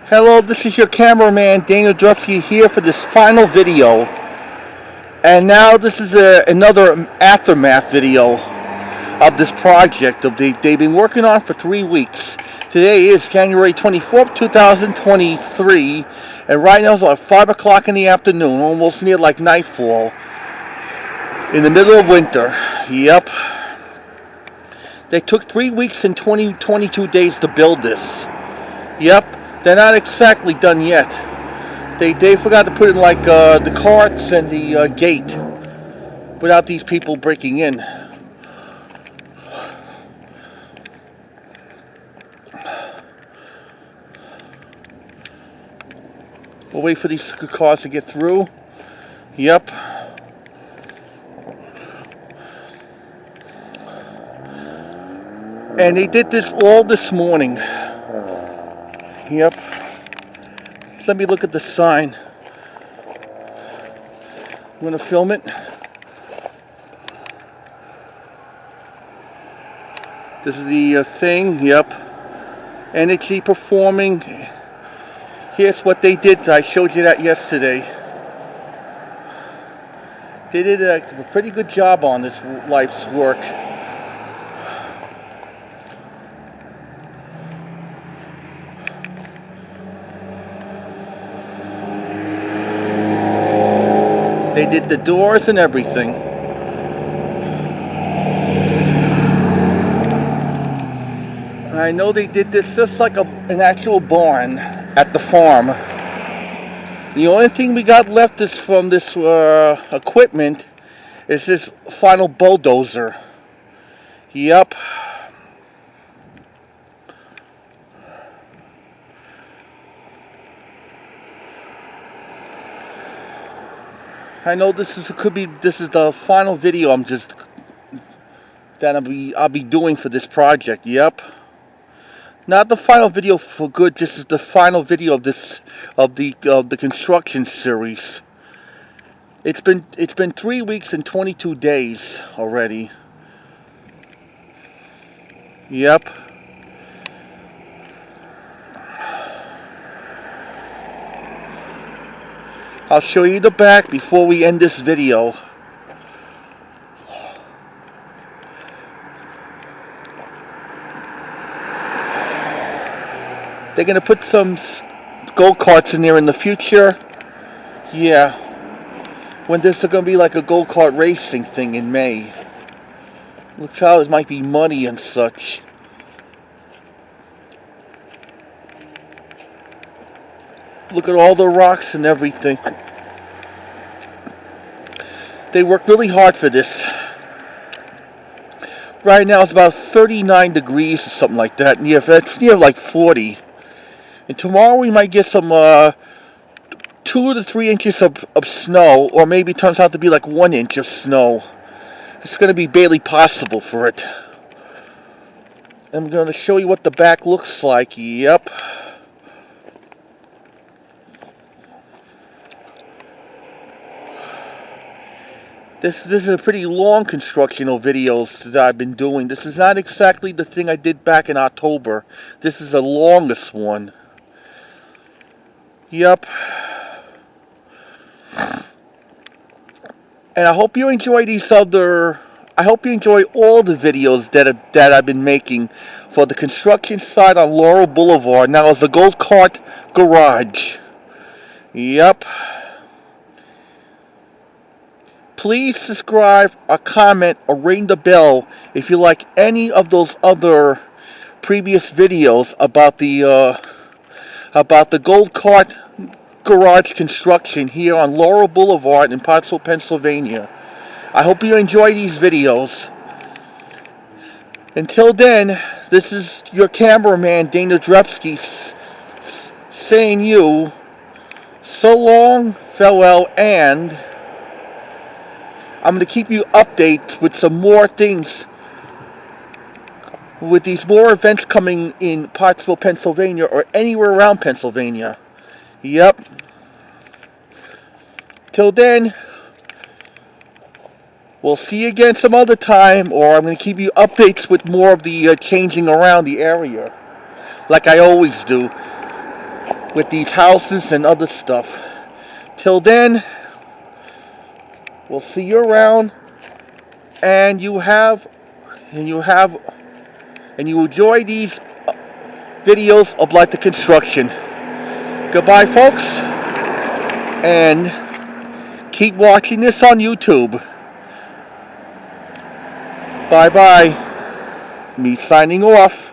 Hello, this is your cameraman Daniel Drupsky here for this final video. And now this is another aftermath video of this project they've been working on for 3 weeks. Today is January 24th, 2023, and right now it's like 5 o'clock in the afternoon, almost near like nightfall, in the middle of winter. Yep. They took 3 weeks and 22 days to build this. Yep. They're not exactly done yet. They forgot to put in like the carts and the gate without these people breaking in. We'll wait for these cars to get through. Yep. And they did this all this morning. Yep. Let me look at the sign. I'm going to film it. This is the thing. Yep. Energy performing. Here's what they did. I showed you that yesterday. They did a pretty good job on this life's work. They did the doors and everything. I know they did this just like an actual barn at the farm. The only thing we got left is from this equipment is this final bulldozer. Yep. I know this is the final video I'll be doing for this project. Yep. Not the final video for good, this is the final video of the construction series. It's been 3 weeks and 22 days already. Yep. I'll show you the back before we end this video. They're going to put some go-karts in there in the future. Yeah. When there's going to be like a go-kart racing thing in May. Looks how it might be muddy and such. Look at all the rocks and everything. They worked really hard for this. Right now it's about 39 degrees or something like that. And yeah, it's near like 40. And tomorrow we might get some 2 to 3 inches of snow. Or maybe it turns out to be like 1 inch of snow. It's going to be barely possible for it. I'm going to show you what the back looks like. Yep. This is a pretty long constructional videos that I've been doing. This is not exactly the thing I did back in October. This is the longest one. Yep. And I hope you enjoy I hope you enjoy all the videos that I've been making for the construction site on Laurel Boulevard. Now it's the Gold Cart Garage. Yep. Please subscribe or comment or ring the bell if you like any of those other previous videos about the Gold Cart Garage construction here on Laurel Boulevard in Pottsville, Pennsylvania. I hope you enjoy these videos. Until then, this is your cameraman Daniel Drupsky saying you so long, farewell, and I'm going to keep you updated with some more things, with these more events coming in Pottsville, Pennsylvania, or anywhere around Pennsylvania. Yep. Till then, we'll see you again some other time, or I'm going to keep you updates with more of the changing around the area, like I always do. with these houses and other stuff. Till then, we'll see you around, and you enjoy these videos of like the construction. Goodbye, folks, and keep watching this on YouTube. Bye bye. Me signing off.